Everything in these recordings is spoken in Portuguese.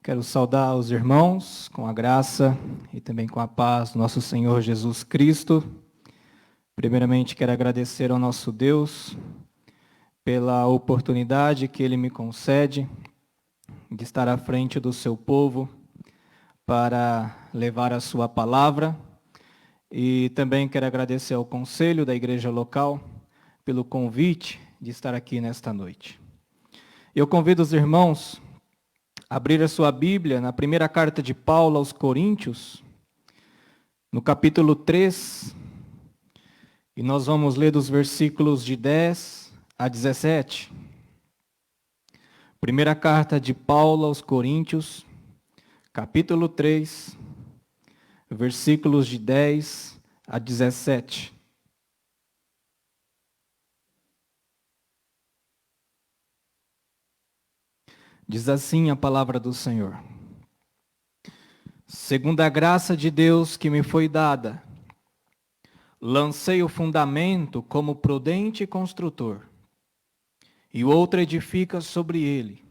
Quero saudar os irmãos com a graça e também com a paz do nosso Senhor Jesus Cristo. Primeiramente, quero agradecer ao nosso Deus pela oportunidade que Ele me concede de estar à frente do seu povo para levar a sua palavra. E também quero agradecer ao conselho da igreja local pelo convite de estar aqui nesta noite. Eu convido os irmãos a abrir a sua Bíblia na primeira carta de Paulo aos Coríntios, no capítulo 3, e nós vamos ler dos versículos de 10 a 17. Primeira carta de Paulo aos Coríntios, capítulo 3, versículos de 10 a 17. Diz assim a palavra do Senhor. Segundo a graça de Deus que me foi dada, lancei o fundamento como prudente construtor, e o outro edifica sobre ele.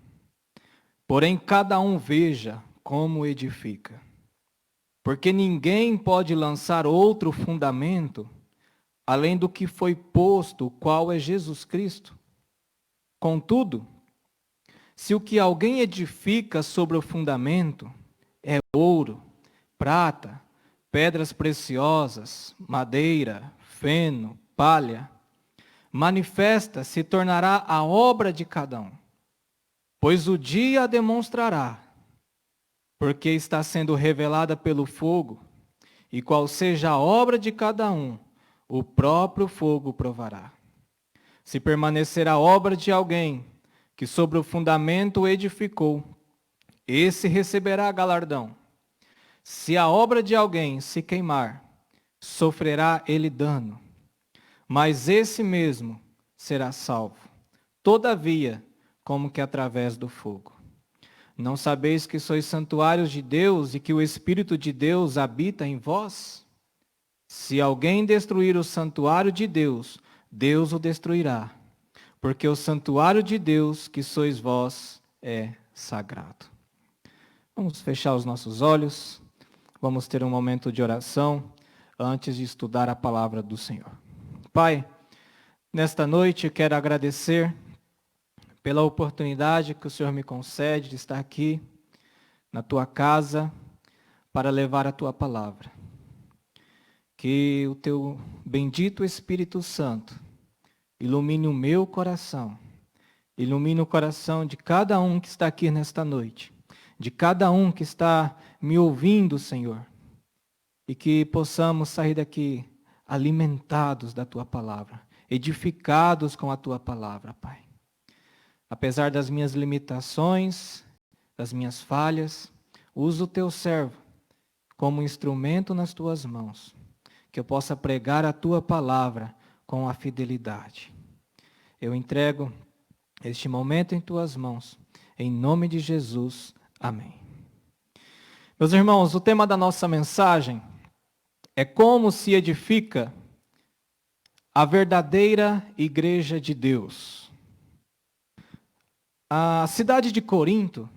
Porém, cada um veja como edifica. Porque ninguém pode lançar outro fundamento, além do que foi posto, o qual é Jesus Cristo. Contudo, se o que alguém edifica sobre o fundamento é ouro, prata, pedras preciosas, madeira, feno, palha, manifesta se tornará a obra de cada um, pois o dia a demonstrará, porque está sendo revelada pelo fogo, e qual seja a obra de cada um, o próprio fogo provará. Se permanecer a obra de alguém que sobre o fundamento edificou, esse receberá galardão. Se a obra de alguém se queimar, sofrerá ele dano, mas esse mesmo será salvo, todavia, como que através do fogo. Não sabeis que sois santuários de Deus e que o Espírito de Deus habita em vós? Se alguém destruir o santuário de Deus, Deus o destruirá, porque o santuário de Deus, que sois vós, é sagrado. Vamos fechar os nossos olhos, vamos ter um momento de oração antes de estudar a palavra do Senhor. Pai, nesta noite quero agradecer pela oportunidade que o Senhor me concede de estar aqui na tua casa para levar a tua palavra. Que o teu bendito Espírito Santo ilumine o meu coração, ilumine o coração de cada um que está aqui nesta noite, de cada um que está me ouvindo, Senhor, e que possamos sair daqui alimentados da tua palavra, edificados com a tua palavra, Pai. Apesar das minhas limitações, das minhas falhas, usa o teu servo como instrumento nas tuas mãos, que eu possa pregar a tua palavra com a fidelidade. Eu entrego este momento em tuas mãos, em nome de Jesus. Amém. Meus irmãos, o tema da nossa mensagem é como se edifica a verdadeira igreja de Deus. A cidade de Corinto,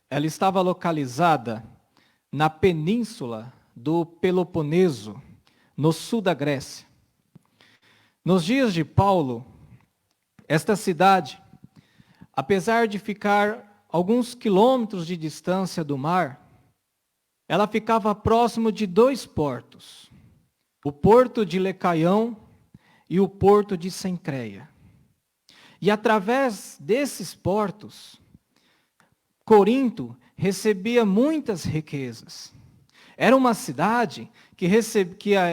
ela estava localizada na península do Peloponeso, no sul da Grécia. Nos dias de Paulo, esta cidade, apesar de ficar alguns quilômetros de distância do mar, ela ficava próximo de dois portos, o porto de Lecaião e o porto de Cencreia. E através desses portos, Corinto recebia muitas riquezas. Era uma cidade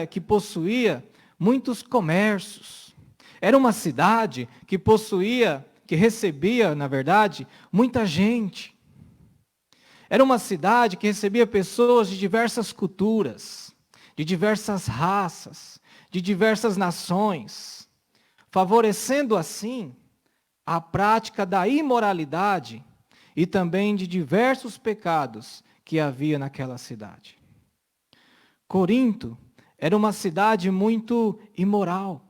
que possuía muitos comércios. Era uma cidade que recebia, na verdade, muita gente. Era uma cidade que recebia pessoas de diversas culturas, de diversas raças, de diversas nações, favorecendo assim a prática da imoralidade e também de diversos pecados que havia naquela cidade. Corinto era uma cidade muito imoral.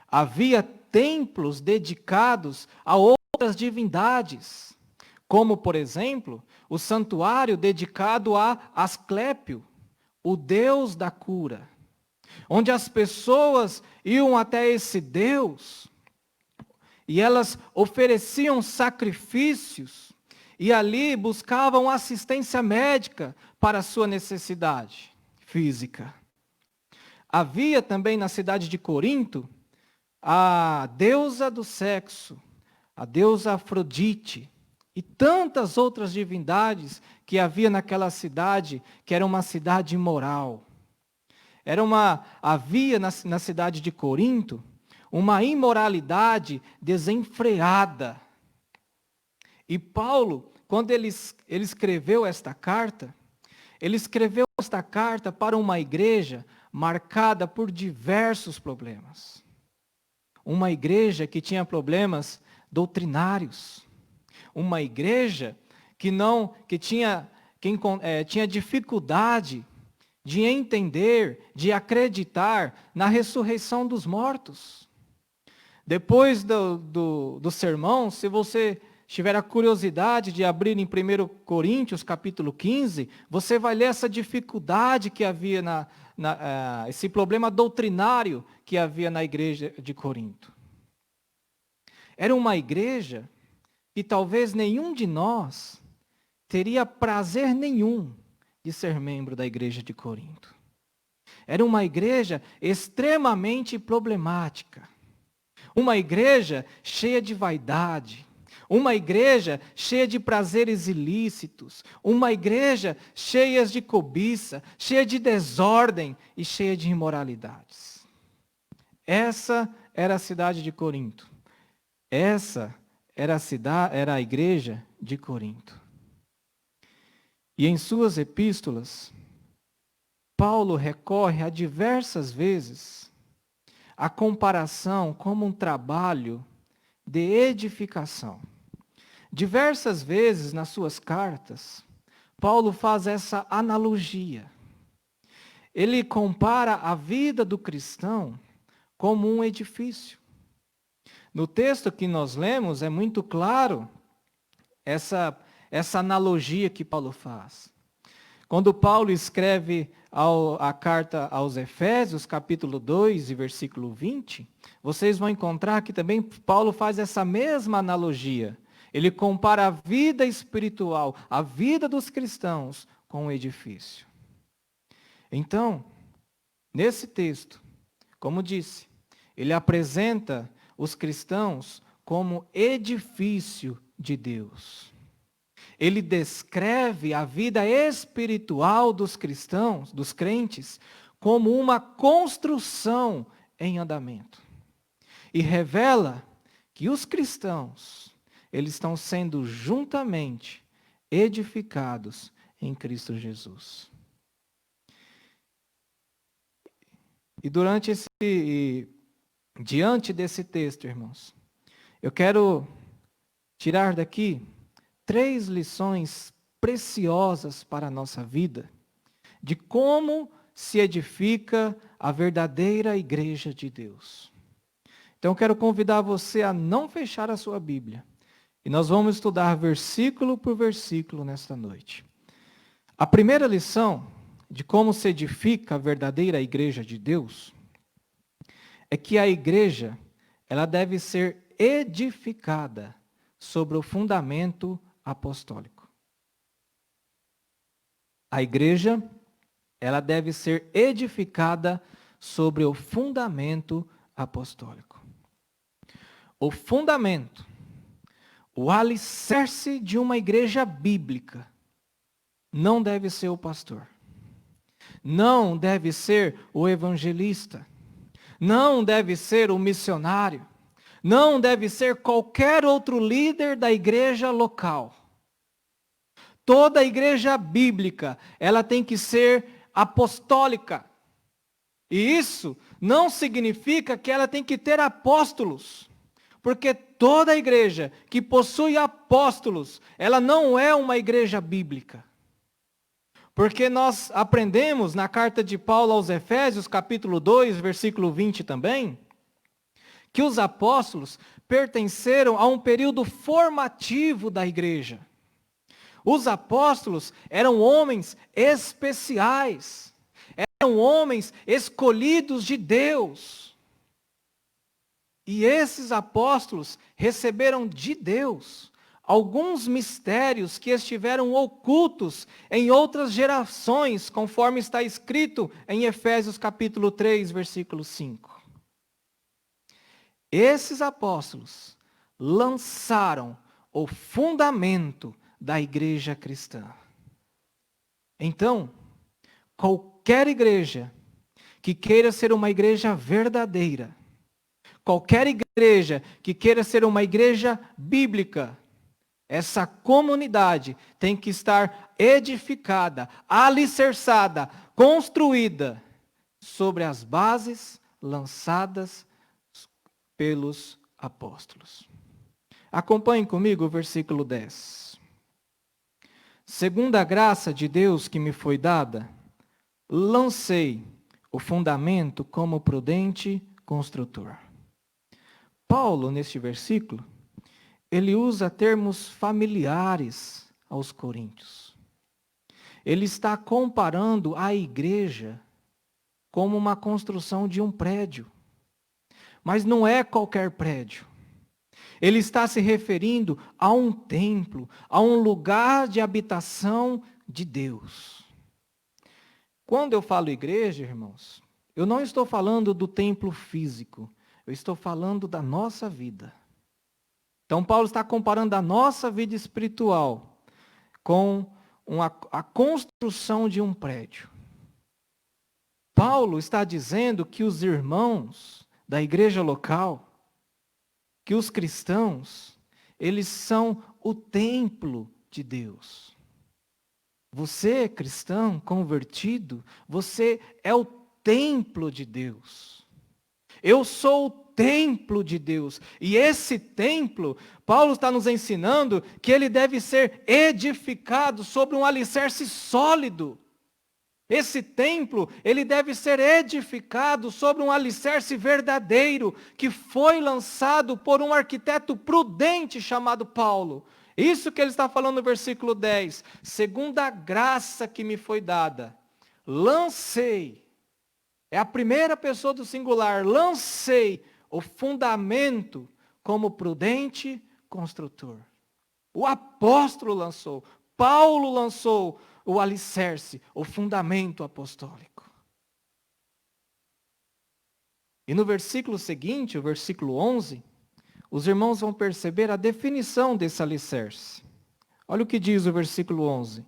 Havia templos dedicados a outras divindades, como, por exemplo, o santuário dedicado a Asclépio, o deus da cura, onde as pessoas iam até esse deus e elas ofereciam sacrifícios e ali buscavam assistência médica para a sua necessidade física. Havia também na cidade de Corinto a deusa do sexo, a deusa Afrodite e tantas outras divindades que havia naquela cidade, que era uma cidade imoral. Havia na cidade de Corinto uma imoralidade desenfreada. E Paulo, quando ele escreveu esta carta, ele escreveu esta carta para uma igreja marcada por diversos problemas. Uma igreja que tinha problemas doutrinários. Uma igreja que tinha dificuldade de entender, de acreditar na ressurreição dos mortos. Depois do sermão, se você tiver a curiosidade de abrir em 1 Coríntios, capítulo 15, você vai ler essa dificuldade que havia, esse problema doutrinário que havia na igreja de Corinto. Era uma igreja que talvez nenhum de nós teria prazer nenhum de ser membro da igreja de Corinto. Era uma igreja extremamente problemática. Uma igreja cheia de vaidade. Uma igreja cheia de prazeres ilícitos. Uma igreja cheia de cobiça, cheia de desordem e cheia de imoralidades. Essa era a cidade de Corinto. Essa era a igreja de Corinto. E em suas epístolas, Paulo recorre a diversas vezes à comparação como um trabalho de edificação. Diversas vezes nas suas cartas, Paulo faz essa analogia. Ele compara a vida do cristão como um edifício. No texto que nós lemos, é muito claro essa analogia que Paulo faz. Quando Paulo escreve a carta aos Efésios, capítulo 2 e versículo 20, vocês vão encontrar que também Paulo faz essa mesma analogia. Ele compara a vida espiritual, a vida dos cristãos, com um edifício. Então, nesse texto, como disse, ele apresenta os cristãos como edifício de Deus. Ele descreve a vida espiritual dos cristãos, dos crentes, como uma construção em andamento. E revela que os cristãos, eles estão sendo juntamente edificados em Cristo Jesus. E diante desse texto, irmãos, eu quero tirar daqui 3 lições preciosas para a nossa vida, de como se edifica a verdadeira igreja de Deus. Então eu quero convidar você a não fechar a sua Bíblia. E nós vamos estudar versículo por versículo nesta noite. A primeira lição de como se edifica a verdadeira igreja de Deus é que a igreja, ela deve ser edificada sobre o fundamento apostólico. A igreja, ela deve ser edificada sobre o fundamento apostólico. O fundamento, o alicerce de uma igreja bíblica não deve ser o pastor. Não deve ser o evangelista. Não deve ser o missionário. Não deve ser qualquer outro líder da igreja local. Toda a igreja bíblica, ela tem que ser apostólica. E isso não significa que ela tem que ter apóstolos. Porque toda igreja que possui apóstolos, ela não é uma igreja bíblica. Porque nós aprendemos na carta de Paulo aos Efésios, capítulo 2, versículo 20 também, que os apóstolos pertenceram a um período formativo da igreja. Os apóstolos eram homens especiais, eram homens escolhidos de Deus. E esses apóstolos receberam de Deus alguns mistérios que estiveram ocultos em outras gerações, conforme está escrito em Efésios capítulo 3, versículo 5. Esses apóstolos lançaram o fundamento da igreja cristã. Então, qualquer igreja que queira ser uma igreja verdadeira, qualquer igreja que queira ser uma igreja bíblica, essa comunidade tem que estar edificada, alicerçada, construída sobre as bases lançadas pelos apóstolos. Acompanhe comigo o versículo 10. Segundo a graça de Deus que me foi dada, lancei o fundamento como prudente construtor. Paulo, neste versículo, ele usa termos familiares aos coríntios. Ele está comparando a igreja como uma construção de um prédio. Mas não é qualquer prédio. Ele está se referindo a um templo, a um lugar de habitação de Deus. Quando eu falo igreja, irmãos, eu não estou falando do templo físico, eu estou falando da nossa vida. Então, Paulo está comparando a nossa vida espiritual com a construção de um prédio. Paulo está dizendo que os irmãos da igreja local, que os cristãos, eles são o templo de Deus. Você, cristão convertido, você é o templo de Deus. Eu sou o templo de Deus. E esse templo, Paulo está nos ensinando que ele deve ser edificado sobre um alicerce sólido. Esse templo, ele deve ser edificado sobre um alicerce verdadeiro, que foi lançado por um arquiteto prudente chamado Paulo. Isso que ele está falando no versículo 10. Segundo a graça que me foi dada, lancei, é a primeira pessoa do singular, lancei o fundamento como prudente construtor. O apóstolo lançou, Paulo lançou o alicerce, o fundamento apostólico. E no versículo seguinte, o versículo 11, os irmãos vão perceber a definição desse alicerce. Olha o que diz o versículo 11.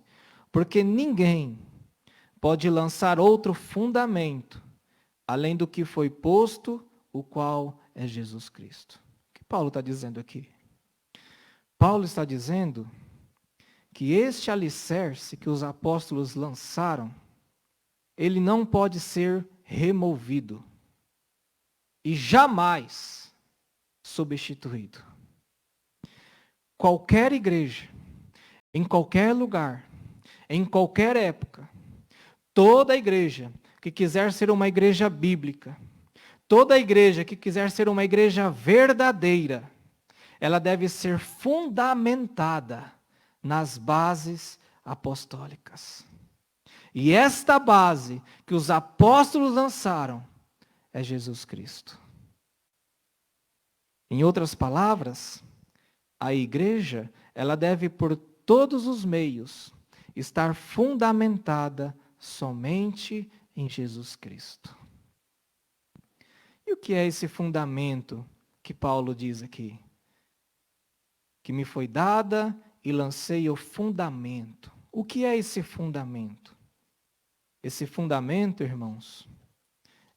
Porque ninguém pode lançar outro fundamento, além do que foi posto, o qual é Jesus Cristo. O que Paulo está dizendo aqui? Paulo está dizendo que este alicerce que os apóstolos lançaram, ele não pode ser removido e jamais substituído. Qualquer igreja, em qualquer lugar, em qualquer época, toda igreja que quiser ser uma igreja bíblica, toda igreja que quiser ser uma igreja verdadeira, ela deve ser fundamentada nas bases apostólicas. E esta base que os apóstolos lançaram é Jesus Cristo. Em outras palavras, a igreja, ela deve por todos os meios estar fundamentada somente em Jesus Cristo. E o que é esse fundamento que Paulo diz aqui? Que me foi dada e lancei o fundamento. O que é esse fundamento? Esse fundamento, irmãos,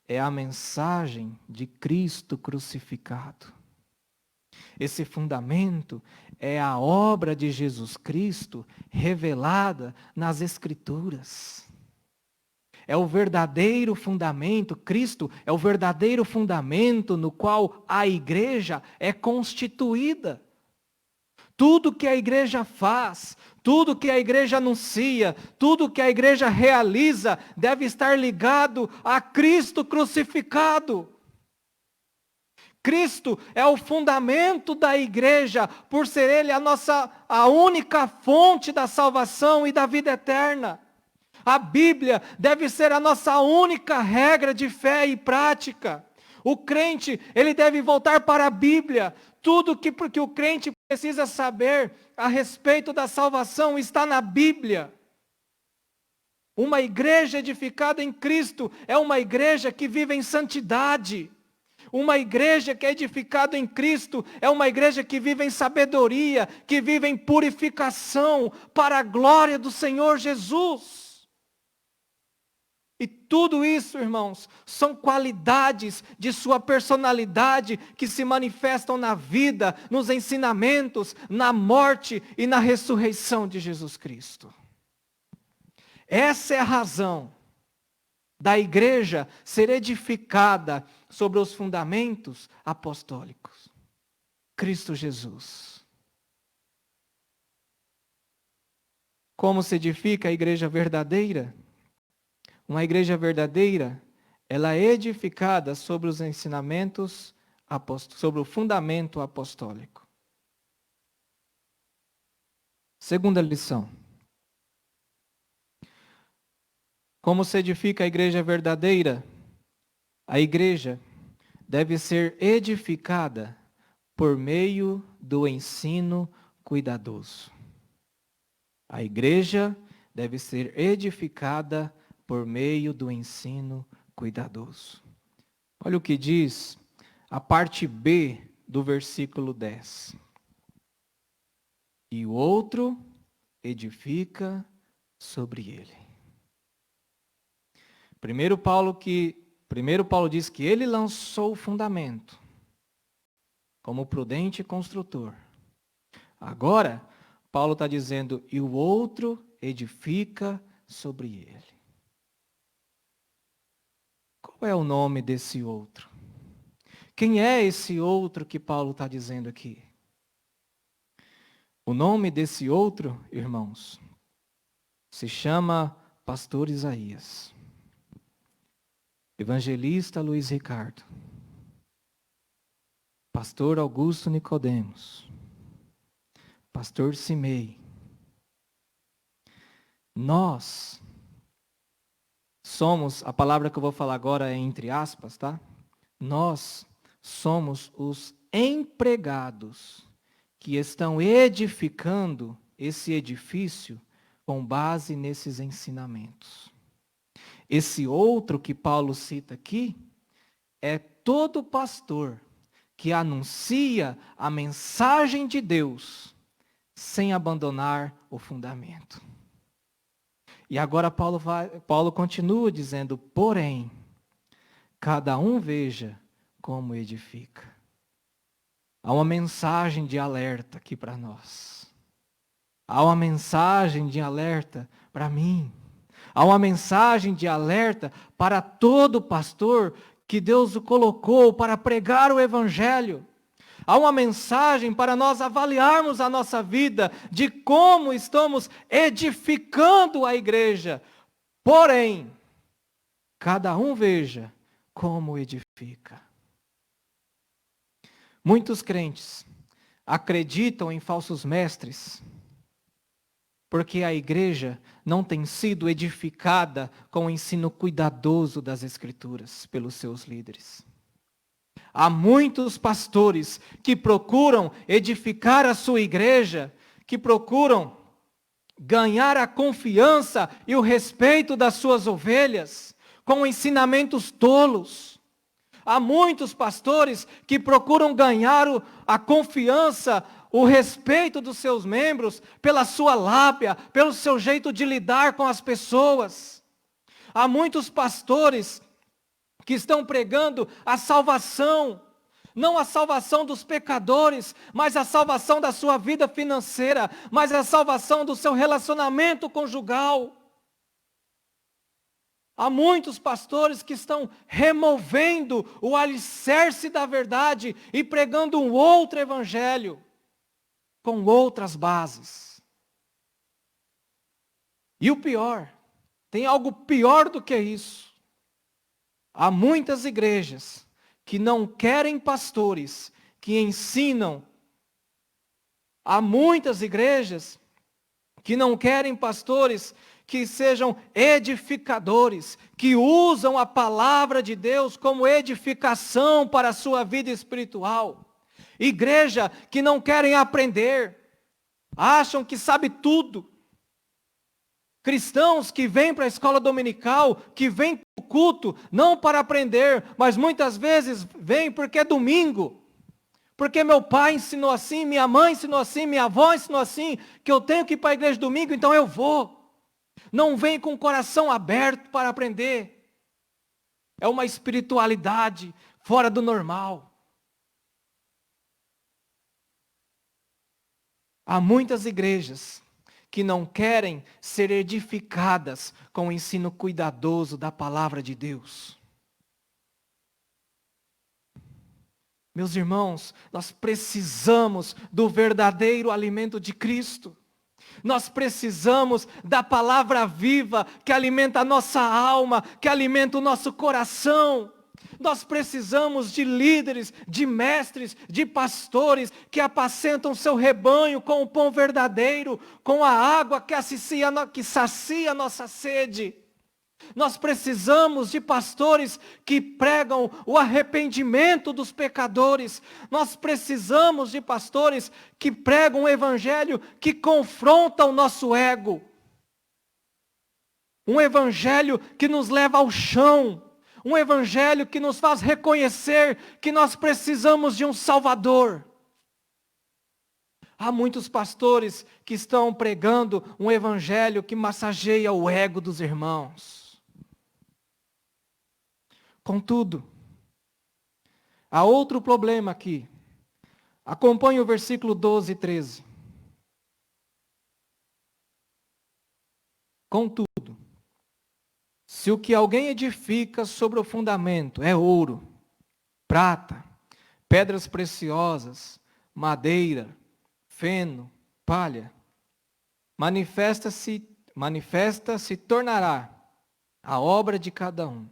é a mensagem de Cristo crucificado. Esse fundamento é a obra de Jesus Cristo revelada nas Escrituras. É o verdadeiro fundamento, Cristo é o verdadeiro fundamento no qual a igreja é constituída. Tudo que a igreja faz, tudo que a igreja anuncia, tudo que a igreja realiza, deve estar ligado a Cristo crucificado. Cristo é o fundamento da igreja, por ser Ele a única fonte da salvação e da vida eterna. A Bíblia deve ser a nossa única regra de fé e prática. O crente, ele deve voltar para a Bíblia. Tudo que o crente precisa saber a respeito da salvação está na Bíblia. Uma igreja edificada em Cristo é uma igreja que vive em santidade. Uma igreja que é edificada em Cristo é uma igreja que vive em sabedoria, que vive em purificação para a glória do Senhor Jesus. E tudo isso, irmãos, são qualidades de sua personalidade que se manifestam na vida, nos ensinamentos, na morte e na ressurreição de Jesus Cristo. Essa é a razão da igreja ser edificada sobre os fundamentos apostólicos. Cristo Jesus. Como se edifica a igreja verdadeira? Uma igreja verdadeira, ela é edificada sobre os ensinamentos, sobre o fundamento apostólico. Segunda lição. Como se edifica a igreja verdadeira? A igreja deve ser edificada por meio do ensino cuidadoso. A igreja deve ser edificada por meio do ensino cuidadoso. Olha o que diz a parte B do versículo 10. E o outro edifica sobre ele. Primeiro Paulo diz que ele lançou o fundamento como prudente construtor. Agora, Paulo está dizendo, e o outro edifica sobre ele. Qual é o nome desse outro? Quem é esse outro que Paulo está dizendo aqui? O nome desse outro, irmãos, se chama Pastor Isaías, Evangelista Luiz Ricardo, Pastor Augusto Nicodemos, Pastor Simei. Nós somos, a palavra que eu vou falar agora é entre aspas, tá? Nós somos os empregados que estão edificando esse edifício com base nesses ensinamentos. Esse outro que Paulo cita aqui é todo pastor que anuncia a mensagem de Deus sem abandonar o fundamento. E agora Paulo continua dizendo, porém, cada um veja como edifica. Há uma mensagem de alerta aqui para nós. Há uma mensagem de alerta para mim. Há uma mensagem de alerta para todo pastor que Deus o colocou para pregar o Evangelho. Há uma mensagem para nós avaliarmos a nossa vida, de como estamos edificando a igreja. Porém, cada um veja como edifica. Muitos crentes acreditam em falsos mestres, porque a igreja não tem sido edificada com o ensino cuidadoso das Escrituras pelos seus líderes. Há muitos pastores que procuram edificar a sua igreja, que procuram ganhar a confiança e o respeito das suas ovelhas, com ensinamentos tolos. Há muitos pastores que procuram ganhar a confiança, o respeito dos seus membros pela sua lábia, pelo seu jeito de lidar com as pessoas. Há muitos pastores que estão pregando a salvação, não a salvação dos pecadores, mas a salvação da sua vida financeira, mas a salvação do seu relacionamento conjugal. Há muitos pastores que estão removendo o alicerce da verdade e pregando um outro evangelho, com outras bases. E o pior, tem algo pior do que isso. Há muitas igrejas que não querem pastores que ensinam. Há muitas igrejas que não querem pastores que sejam edificadores, que usam a palavra de Deus como edificação para a sua vida espiritual. Igreja que não querem aprender, acham que sabe tudo. Cristãos que vêm para a escola dominical, que vêm para o culto, não para aprender, mas muitas vezes vêm porque é domingo. Porque meu pai ensinou assim, minha mãe ensinou assim, minha avó ensinou assim, que eu tenho que ir para a igreja domingo, então eu vou. Não vem com o coração aberto para aprender. É uma espiritualidade fora do normal. Há muitas igrejas que não querem ser edificadas com o ensino cuidadoso da palavra de Deus. Meus irmãos, nós precisamos do verdadeiro alimento de Cristo. Nós precisamos da palavra viva que alimenta a nossa alma, que alimenta o nosso coração. Nós precisamos de líderes, de mestres, de pastores que apacentam seu rebanho com o pão verdadeiro, com a água que sacia a nossa sede. Nós precisamos de pastores que pregam o arrependimento dos pecadores. Nós precisamos de pastores que pregam um evangelho que confronta o nosso ego. Um evangelho que nos leva ao chão. Um evangelho que nos faz reconhecer que nós precisamos de um Salvador. Há muitos pastores que estão pregando um evangelho que massageia o ego dos irmãos. Contudo, há outro problema aqui. Acompanhe o versículo 12 e 13. Contudo, se o que alguém edifica sobre o fundamento é ouro, prata, pedras preciosas, madeira, feno, palha, manifesta-se tornará a obra de cada um.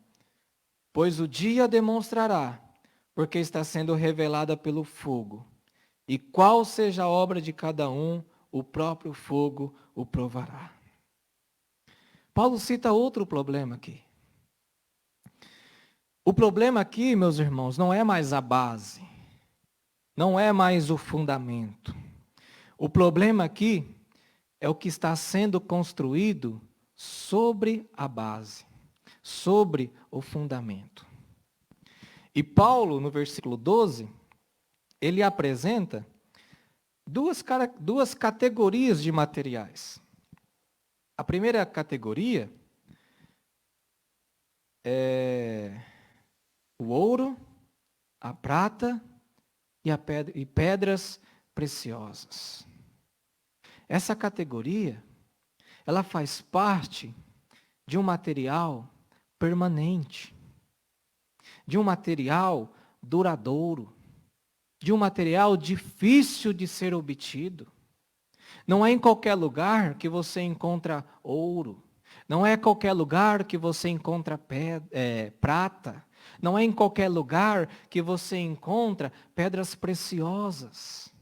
Pois o dia demonstrará, porque está sendo revelada pelo fogo. E qual seja a obra de cada um, o próprio fogo o provará. Paulo cita outro problema aqui. O problema aqui, meus irmãos, não é mais a base. Não é mais o fundamento. O problema aqui é o que está sendo construído sobre a base. Sobre o fundamento. E Paulo, no versículo 12, ele apresenta duas categorias de materiais. A primeira categoria é o ouro, a prata e pedras preciosas. Essa categoria, ela faz parte de um material permanente, de um material duradouro, de um material difícil de ser obtido. Não é em qualquer lugar que você encontra ouro, não é em qualquer lugar que você encontra prata, não é em qualquer lugar que você encontra pedras preciosas.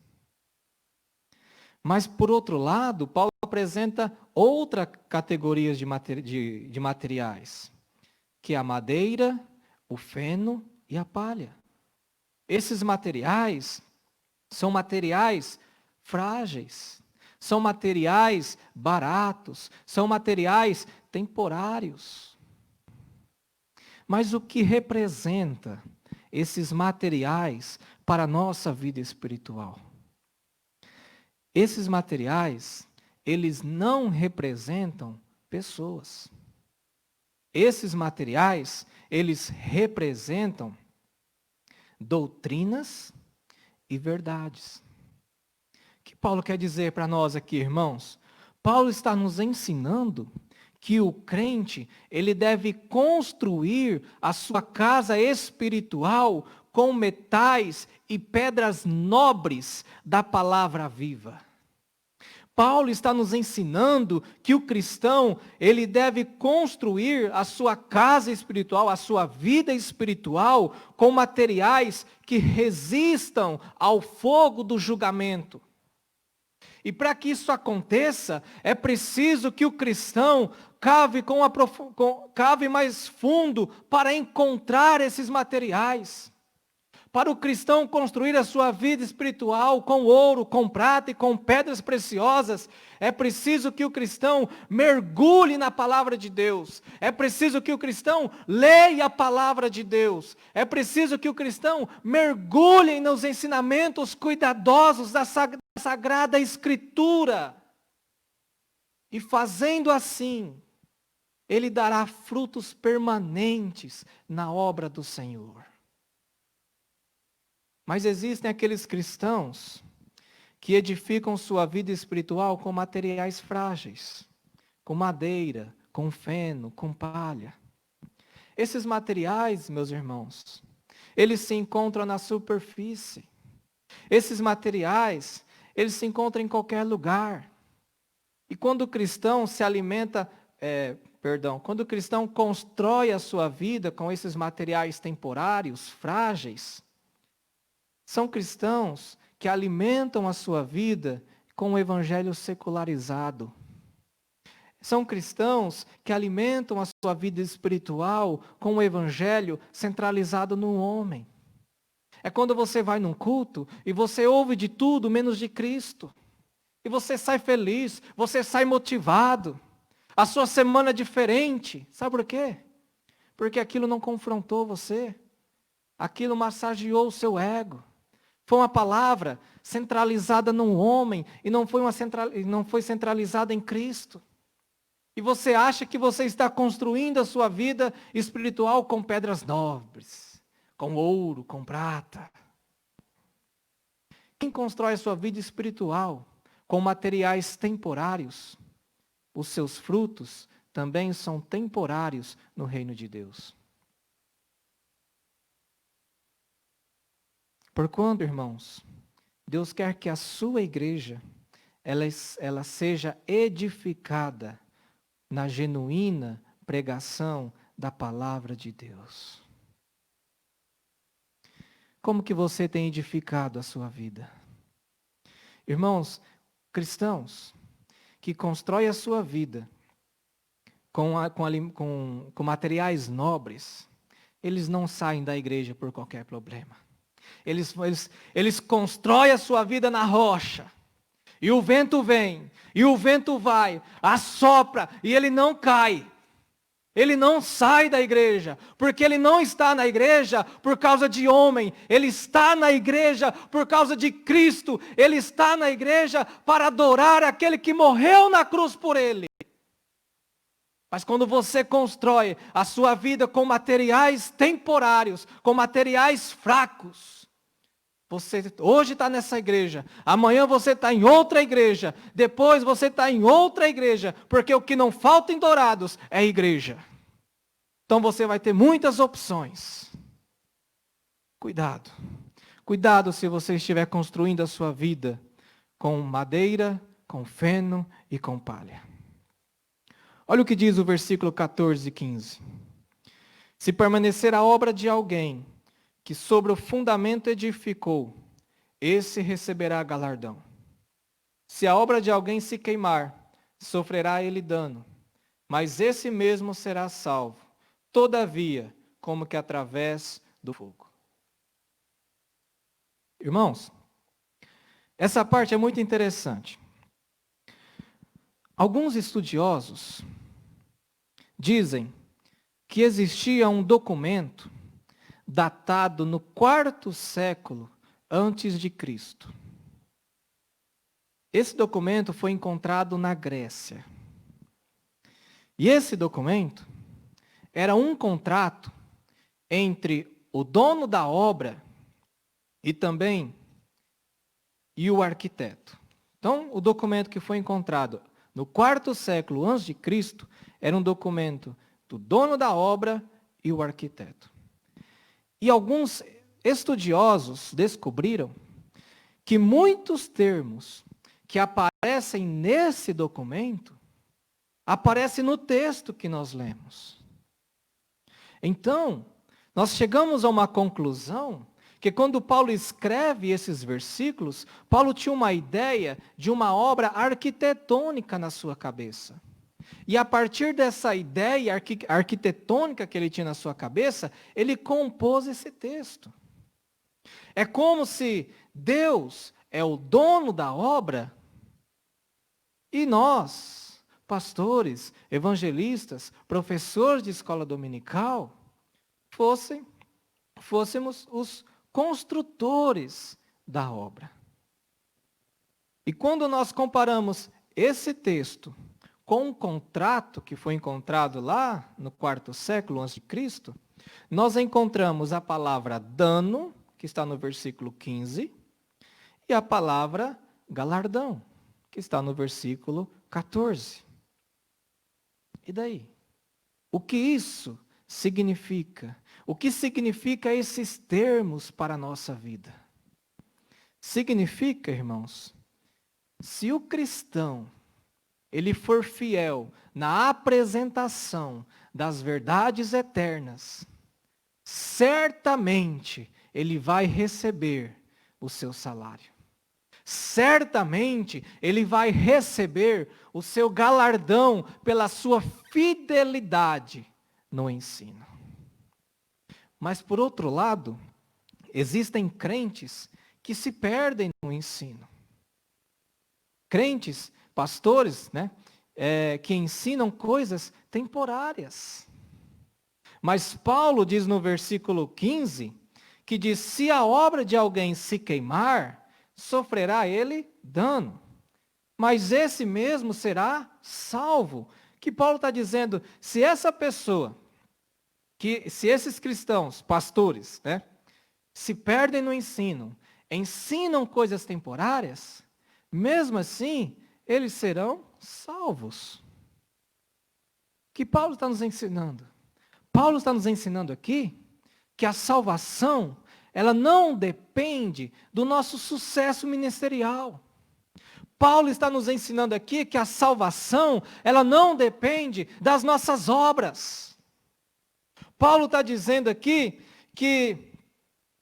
Mas, por outro lado, Paulo apresenta outra categoria de materiais, que é a madeira, o feno e a palha. Esses materiais são materiais frágeis, são materiais baratos, são materiais temporários. Mas o que representa esses materiais para a nossa vida espiritual? Esses materiais, eles não representam pessoas. Esses materiais, eles representam doutrinas e verdades. O que Paulo quer dizer para nós aqui, irmãos? Paulo está nos ensinando que o crente, ele deve construir a sua casa espiritual com metais e pedras nobres da palavra viva. Paulo está nos ensinando que o cristão, ele deve construir a sua casa espiritual, a sua vida espiritual, com materiais que resistam ao fogo do julgamento. E para que isso aconteça, é preciso que o cristão cave mais fundo para encontrar esses materiais. Para o cristão construir a sua vida espiritual com ouro, com prata e com pedras preciosas, é preciso que o cristão mergulhe na palavra de Deus. É preciso que o cristão leia a palavra de Deus. É preciso que o cristão mergulhe nos ensinamentos cuidadosos da Sagrada Escritura. E fazendo assim, ele dará frutos permanentes na obra do Senhor. Mas existem aqueles cristãos que edificam sua vida espiritual com materiais frágeis, com madeira, com feno, com palha. Esses materiais, meus irmãos, eles se encontram na superfície. Esses materiais, eles se encontram em qualquer lugar. E quando o cristão se alimenta, quando o cristão constrói a sua vida com esses materiais temporários, frágeis, são cristãos que alimentam a sua vida com o evangelho secularizado. São cristãos que alimentam a sua vida espiritual com o evangelho centralizado no homem. É quando você vai num culto e você ouve de tudo menos de Cristo. E você sai feliz, você sai motivado. A sua semana é diferente. Sabe por quê? Porque aquilo não confrontou você. Aquilo massageou o seu ego. Foi uma palavra centralizada no homem e não foi centralizada em Cristo. E você acha que você está construindo a sua vida espiritual com pedras nobres, com ouro, com prata. Quem constrói a sua vida espiritual com materiais temporários, os seus frutos também são temporários no reino de Deus. Porquanto, irmãos, Deus quer que a sua igreja, ela seja edificada na genuína pregação da palavra de Deus. Como que você tem edificado a sua vida? Irmãos, cristãos que constroem a sua vida com materiais nobres, eles não saem da igreja por qualquer problema. Eles constroem a sua vida na rocha. E o vento vem, e o vento vai, assopra, e ele não cai. Ele não sai da igreja, porque ele não está na igreja por causa de homem. Ele está na igreja por causa de Cristo. Ele está na igreja para adorar aquele que morreu na cruz por ele. Mas quando você constrói a sua vida com materiais temporários, com materiais fracos, você hoje está nessa igreja, amanhã você está em outra igreja, depois você está em outra igreja, porque o que não falta em Dourados é igreja. Então você vai ter muitas opções. Cuidado. Cuidado se você estiver construindo a sua vida com madeira, com feno e com palha. Olha o que diz o versículo 14 e 15. Se permanecer a obra de alguém que sobre o fundamento edificou, esse receberá galardão. Se a obra de alguém se queimar, sofrerá ele dano, mas esse mesmo será salvo, todavia, como que através do fogo. Irmãos, essa parte é muito interessante. Alguns estudiosos dizem que existia um documento datado no 4º século antes de Cristo. Esse documento foi encontrado na Grécia. E esse documento era um contrato entre o dono da obra e o arquiteto. Então, o documento que foi encontrado no 4º século antes de Cristo era um documento do dono da obra e o arquiteto. E alguns estudiosos descobriram que muitos termos que aparecem nesse documento, aparece no texto que nós lemos. Então, nós chegamos a uma conclusão que quando Paulo escreve esses versículos, Paulo tinha uma ideia de uma obra arquitetônica na sua cabeça. E a partir dessa ideia arquitetônica que ele tinha na sua cabeça, ele compôs esse texto. É como se Deus é o dono da obra e nós, pastores, evangelistas, professores de escola dominical, fôssemos os construtores da obra. E quando nós comparamos esse texto com um contrato que foi encontrado lá no 4º século a.C., nós encontramos a palavra dano, que está no versículo 15, e a palavra galardão, que está no versículo 14. E daí? O que isso significa? O que significa esses termos para a nossa vida? Significa, irmãos, se o cristão ele for fiel na apresentação das verdades eternas, certamente ele vai receber o seu salário. Certamente ele vai receber o seu galardão pela sua fidelidade no ensino. Mas, por outro lado, existem crentes que se perdem no ensino. Crentes, pastores, que ensinam coisas temporárias. Mas Paulo diz no versículo 15, que diz, se a obra de alguém se queimar, sofrerá ele dano. Mas esse mesmo será salvo. Que Paulo está dizendo, se essa pessoa, se esses cristãos, pastores, se perdem no ensino, ensinam coisas temporárias, mesmo assim, eles serão salvos. Que Paulo está nos ensinando? Paulo está nos ensinando aqui que a salvação, ela não depende do nosso sucesso ministerial. Paulo está nos ensinando aqui que a salvação, ela não depende das nossas obras. Paulo está dizendo aqui que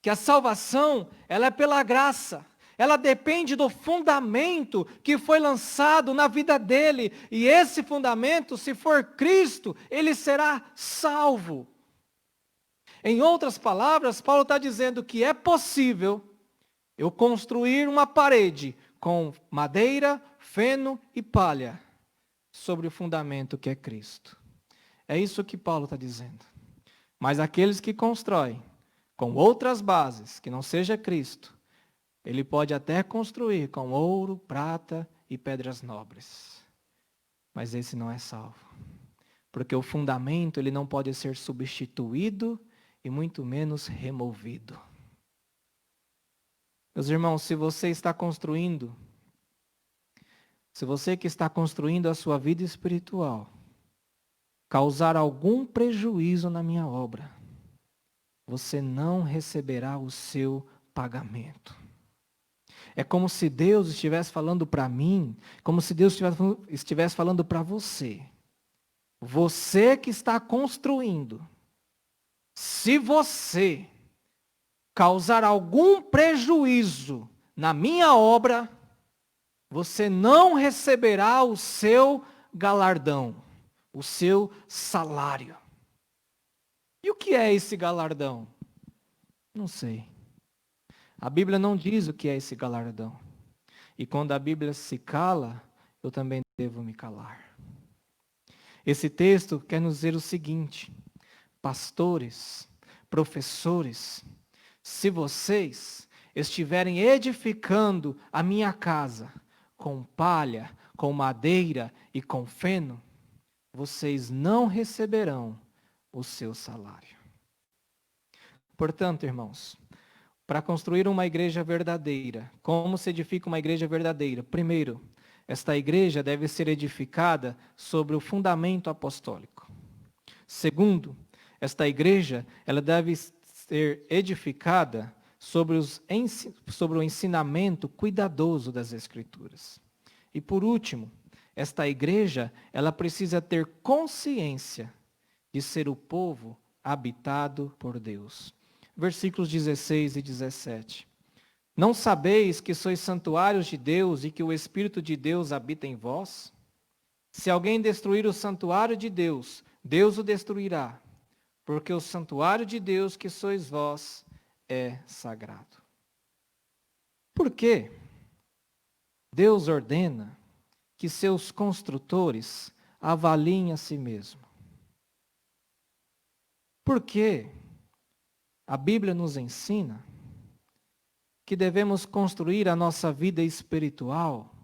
a salvação, ela é pela graça. Ela depende do fundamento que foi lançado na vida dele. E esse fundamento, se for Cristo, ele será salvo. Em outras palavras, Paulo está dizendo que é possível eu construir uma parede com madeira, feno e palha sobre o fundamento que é Cristo. É isso que Paulo está dizendo. Mas aqueles que constroem com outras bases, que não seja Cristo, ele pode até construir com ouro, prata e pedras nobres. Mas esse não é salvo. Porque o fundamento ele não pode ser substituído e muito menos removido. Meus irmãos, se você que está construindo a sua vida espiritual, causar algum prejuízo na minha obra, você não receberá o seu pagamento. É como se Deus estivesse falando para mim, como se Deus estivesse falando para você. Você que está construindo, se você causar algum prejuízo na minha obra, você não receberá o seu galardão, o seu salário. E o que é esse galardão? Não sei. A Bíblia não diz o que é esse galardão. E quando a Bíblia se cala, eu também devo me calar. Esse texto quer nos dizer o seguinte: pastores, professores, se vocês estiverem edificando a minha casa com palha, com madeira e com feno, vocês não receberão o seu salário. Portanto, irmãos, para construir uma igreja verdadeira, como se edifica uma igreja verdadeira? Primeiro, esta igreja deve ser edificada sobre o fundamento apostólico. Segundo, esta igreja ela deve ser edificada sobre o ensinamento cuidadoso das Escrituras. E por último, esta igreja, ela precisa ter consciência de ser o povo habitado por Deus. Versículos 16 e 17. Não sabeis que sois santuários de Deus e que o Espírito de Deus habita em vós? Se alguém destruir o santuário de Deus, Deus o destruirá, porque o santuário de Deus que sois vós é sagrado. Por quê? Deus ordena que seus construtores avaliem a si mesmo. Por quê? A Bíblia nos ensina que devemos construir a nossa vida espiritual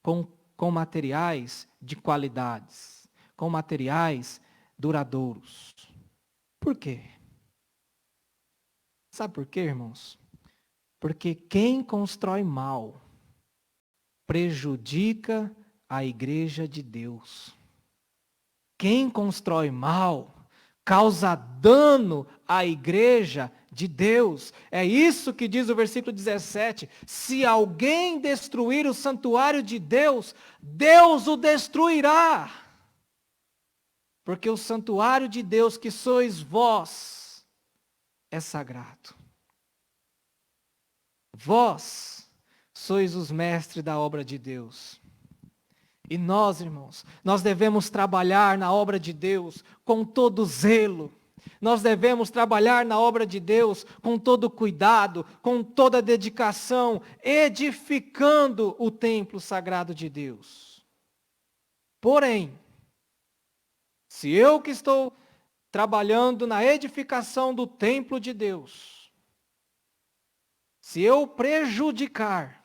com materiais de qualidades, com materiais duradouros. Por quê? Sabe por quê, irmãos? Porque quem constrói mal prejudica a igreja de Deus. Quem constrói mal causa dano à igreja de Deus. É isso que diz o versículo 17. Se alguém destruir o santuário de Deus, Deus o destruirá. Porque o santuário de Deus que sois vós é sagrado. Vós sois os mestres da obra de Deus. E nós, irmãos, nós devemos trabalhar na obra de Deus com todo zelo. Nós devemos trabalhar na obra de Deus com todo cuidado, com toda dedicação, edificando o templo sagrado de Deus. Porém, se eu que estou trabalhando na edificação do templo de Deus, se eu prejudicar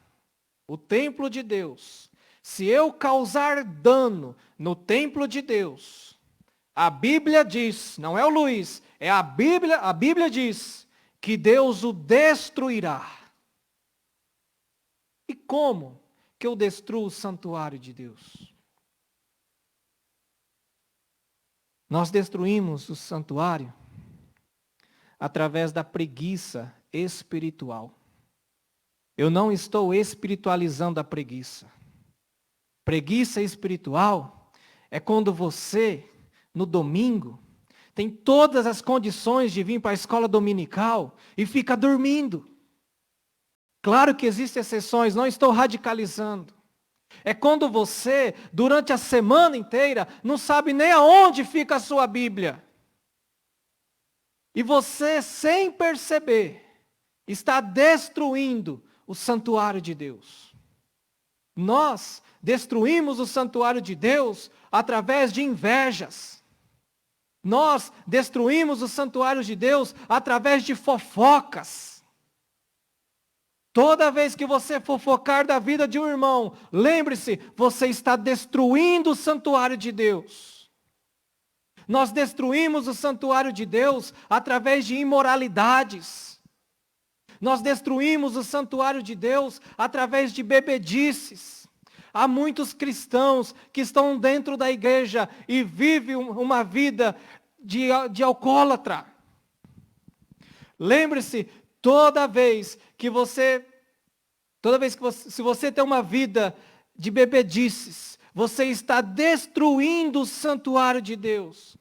o templo de Deus, se eu causar dano no templo de Deus, a Bíblia diz, não é o Luiz, é a Bíblia diz que Deus o destruirá. E como que eu destruo o santuário de Deus? Nós destruímos o santuário através da preguiça espiritual. Eu não estou espiritualizando a preguiça. Preguiça espiritual é quando você, no domingo, tem todas as condições de vir para a escola dominical e fica dormindo. Claro que existem exceções, não estou radicalizando. É quando você, durante a semana inteira, não sabe nem aonde fica a sua Bíblia. E você, sem perceber, está destruindo o santuário de Deus. Nós destruímos o santuário de Deus através de invejas. Nós destruímos o santuário de Deus através de fofocas. Toda vez que você fofocar da vida de um irmão, lembre-se, você está destruindo o santuário de Deus. Nós destruímos o santuário de Deus através de imoralidades. Nós destruímos o santuário de Deus através de bebedices. Há muitos cristãos que estão dentro da igreja e vivem uma vida de alcoólatra. Lembre-se, se você tem uma vida de bebedices, você está destruindo o santuário de Deus.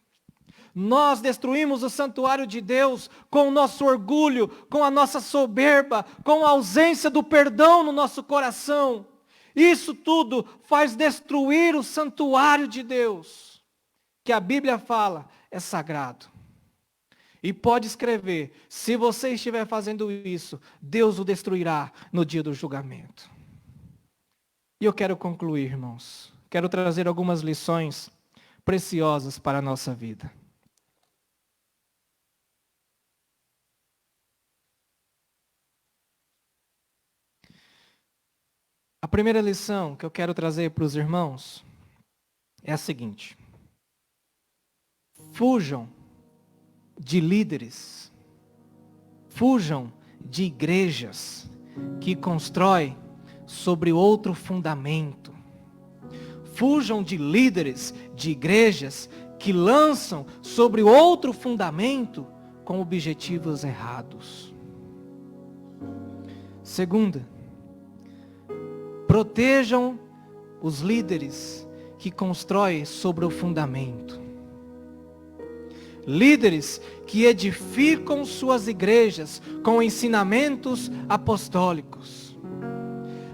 Nós destruímos o santuário de Deus com o nosso orgulho, com a nossa soberba, com a ausência do perdão no nosso coração. Isso tudo faz destruir o santuário de Deus, que a Bíblia fala é sagrado. E pode escrever, se você estiver fazendo isso, Deus o destruirá no dia do julgamento. E eu quero concluir, irmãos. Quero trazer algumas lições preciosas para a nossa vida. A primeira lição que eu quero trazer para os irmãos é a seguinte: fujam de líderes, fujam de igrejas que constroem sobre outro fundamento. Fujam de líderes, de igrejas que lançam sobre outro fundamento com objetivos errados. Segunda, protejam os líderes que constroem sobre o fundamento. Líderes que edificam suas igrejas com ensinamentos apostólicos.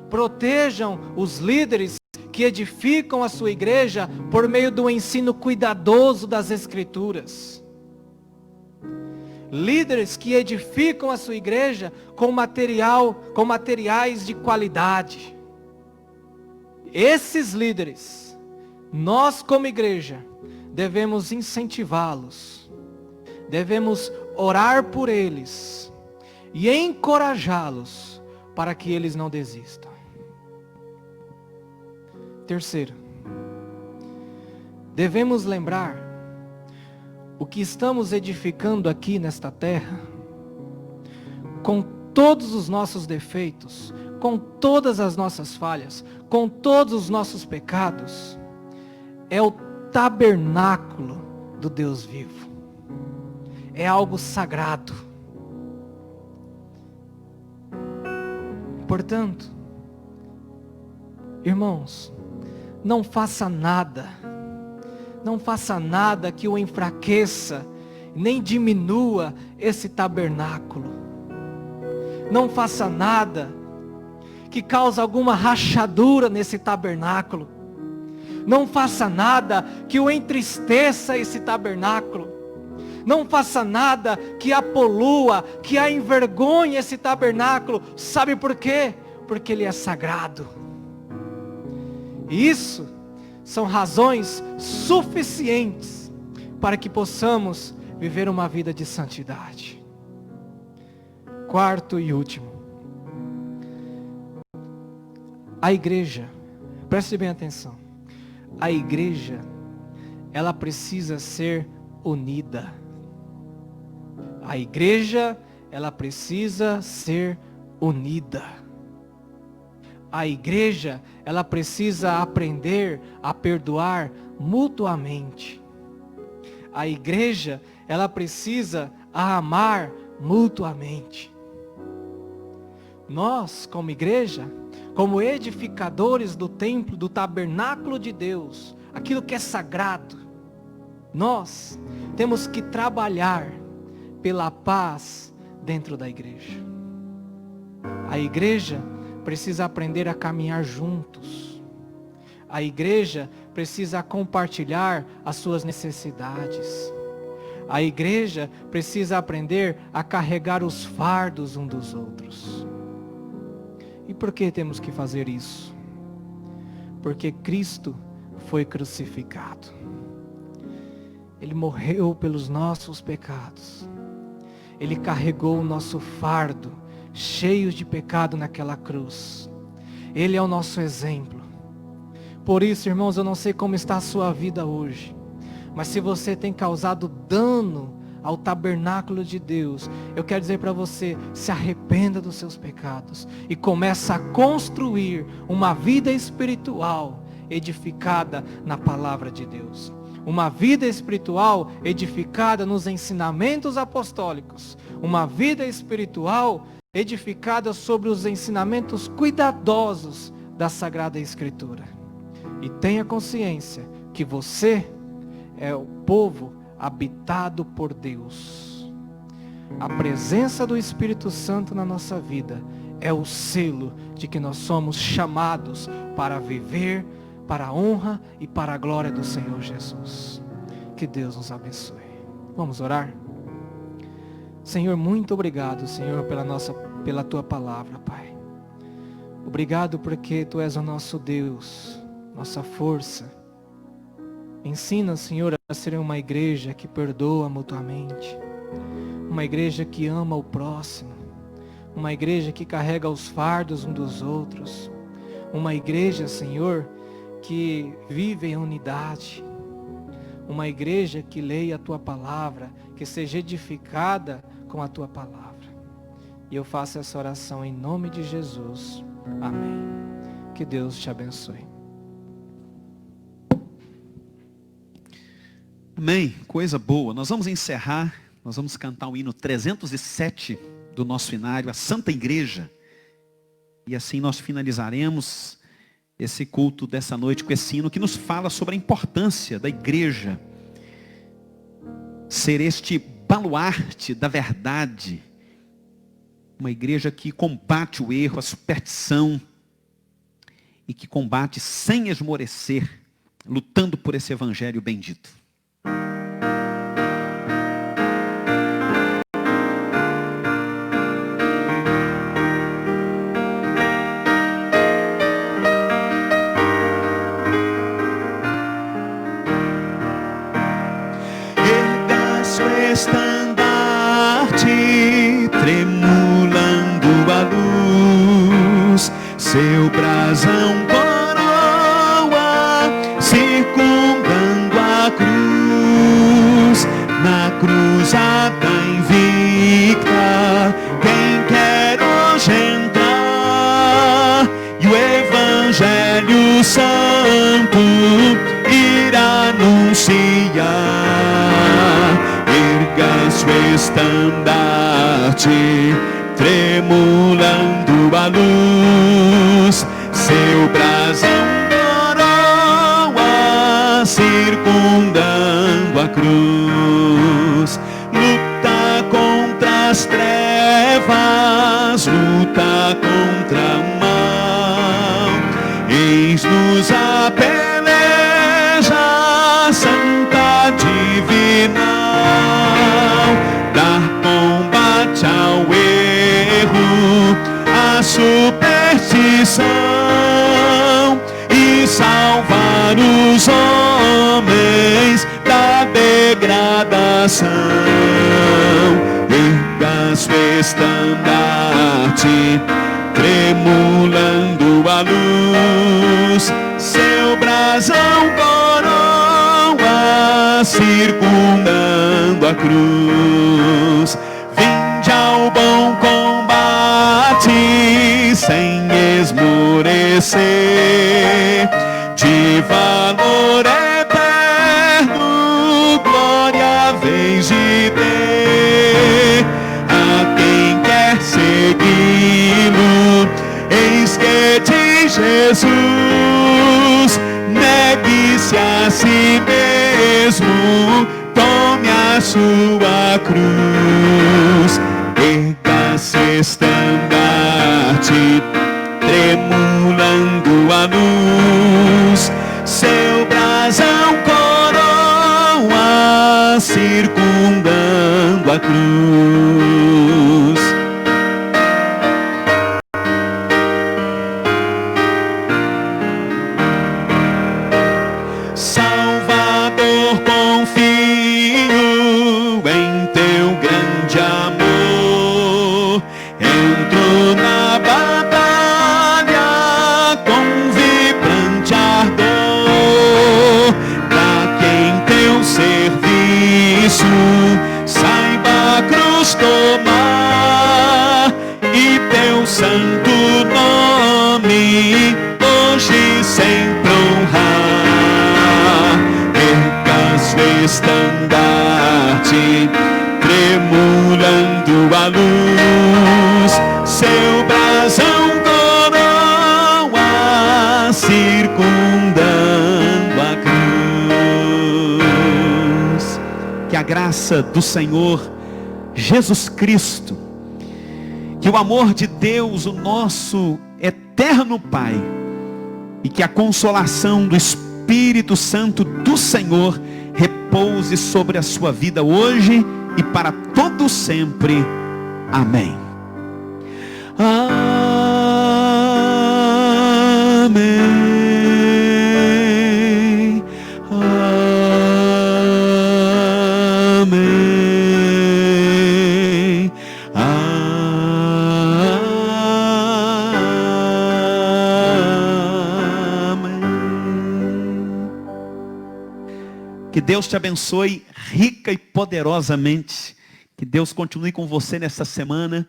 Protejam os líderes que edificam a sua igreja por meio do ensino cuidadoso das Escrituras. Líderes que edificam a sua igreja com materiais de qualidade. Esses líderes, nós como igreja, devemos incentivá-los, devemos orar por eles e encorajá-los para que eles não desistam. Terceiro, devemos lembrar o que estamos edificando aqui nesta terra, com todos os nossos defeitos, com todas as nossas falhas, com todos os nossos pecados, é o tabernáculo do Deus vivo. É algo sagrado. Portanto, irmãos, não faça nada que o enfraqueça, nem diminua esse tabernáculo. Não faça nada que cause alguma rachadura nesse tabernáculo. Não faça nada que o entristeça esse tabernáculo. Não faça nada que a polua, que a envergonhe esse tabernáculo. Sabe por quê? Porque ele é sagrado. E isso são razões suficientes para que possamos viver uma vida de santidade. Quarto e último. A igreja, preste bem atenção. A igreja, ela precisa ser unida. A igreja, ela precisa ser unida. A igreja, ela precisa aprender a perdoar mutuamente. A igreja, ela precisa amar mutuamente. Nós, como igreja, como edificadores do templo, do tabernáculo de Deus, aquilo que é sagrado, nós temos que trabalhar pela paz dentro da igreja. A igreja precisa aprender a caminhar juntos. A igreja precisa compartilhar as suas necessidades. A igreja precisa aprender a carregar os fardos uns dos outros. E por que temos que fazer isso? Porque Cristo foi crucificado. Ele morreu pelos nossos pecados. Ele carregou o nosso fardo, cheio de pecado naquela cruz. Ele é o nosso exemplo. Por isso, irmãos, eu não sei como está a sua vida hoje, mas se você tem causado dano ao tabernáculo de Deus, eu quero dizer para você, se arrependa dos seus pecados e começa a construir uma vida espiritual edificada na palavra de Deus. Uma vida espiritual edificada nos ensinamentos apostólicos. Uma vida espiritual edificada sobre os ensinamentos cuidadosos da Sagrada Escritura. E tenha consciência que você é o povo habitado por Deus. A presença do Espírito Santo na nossa vida é o selo de que nós somos chamados para viver para a honra e para a glória do Senhor Jesus. Que Deus nos abençoe. Vamos orar? Senhor, muito obrigado, Senhor, pela tua palavra, Pai. Obrigado porque tu és o nosso Deus, nossa força. Ensina, Senhor, a ser uma igreja que perdoa mutuamente. Uma igreja que ama o próximo. Uma igreja que carrega os fardos uns dos outros. Uma igreja, Senhor, que vive em unidade. Uma igreja que leia a tua palavra, que seja edificada com a tua palavra. E eu faço essa oração em nome de Jesus. Amém. Que Deus te abençoe. Amém, coisa boa. Nós vamos encerrar, nós vamos cantar o hino 307 do nosso inário, a Santa Igreja. E assim nós finalizaremos esse culto dessa noite com esse hino que nos fala sobre a importância da igreja ser este baluarte da verdade. Uma igreja que combate o erro, a superstição e que combate sem esmorecer, lutando por esse evangelho bendito. Estandarte tremulando a luz, seu brasão coroa, circundando a cruz, na cruzada invicta, quem quer hoje entrar, e o Evangelho Santo irá anunciar. Seu estandarte tremulando a luz, seu brasão coroa, circundando a cruz. Luta contra as trevas, luta contra o mal, eis-nos a peleja santa divina, dar combate ao erro, à superstição e salvar os homens da degradação. Erga seu estandarte tremulando a luz, seu brasão coroa, circundando a cruz. Vinde ao bom combate sem esmorecer, de valor eterno glória vez de ter. A quem quer segui-lo, eis que de Jesus negue-se a si mesmo, tome a sua cruz. Erga-se estandarte tremulando a luz, seu brasão coroa, circundando a cruz. Salvador, confio em teu grande amor, entro na batalha com vibrante ardor, pra quem teu serviço saiba a cruz tomar, e teu santo nome hoje sempre honrar. Estandarte tremulando a luz, seu brasão coroa, circundando a cruz. Que a graça do Senhor Jesus Cristo, que o amor de Deus, o nosso eterno Pai, e que a consolação do Espírito Santo do Senhor repouse sobre a sua vida hoje e para todo sempre. Amém. Amém. Amém. Que Deus te abençoe rica e poderosamente. Que Deus continue com você nessa semana.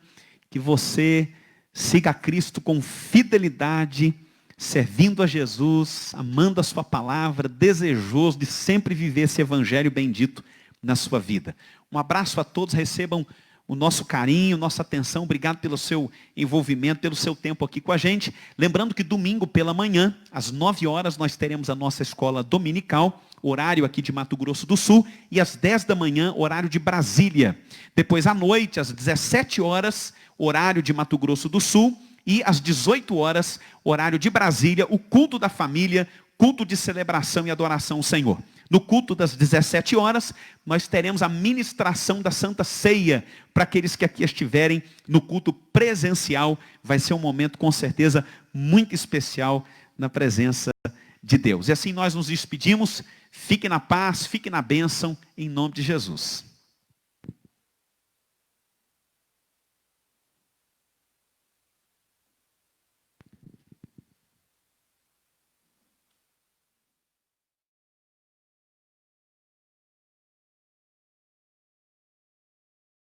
Que você siga a Cristo com fidelidade, servindo a Jesus, amando a sua palavra, desejoso de sempre viver esse evangelho bendito na sua vida. Um abraço a todos, recebam o nosso carinho, nossa atenção. Obrigado pelo seu envolvimento, pelo seu tempo aqui com a gente. Lembrando que domingo pela manhã, às 9 horas, nós teremos a nossa escola dominical, horário aqui de Mato Grosso do Sul, e às 10 da manhã, horário de Brasília. Depois à noite, às 17 horas, horário de Mato Grosso do Sul, e às 18 horas, horário de Brasília, o culto da família, culto de celebração e adoração ao Senhor. No culto das 17 horas, nós teremos a ministração da Santa Ceia para aqueles que aqui estiverem no culto presencial. Vai ser um momento, com certeza, muito especial na presença de Deus. E assim nós nos despedimos. Fique na paz, fique na bênção, em nome de Jesus.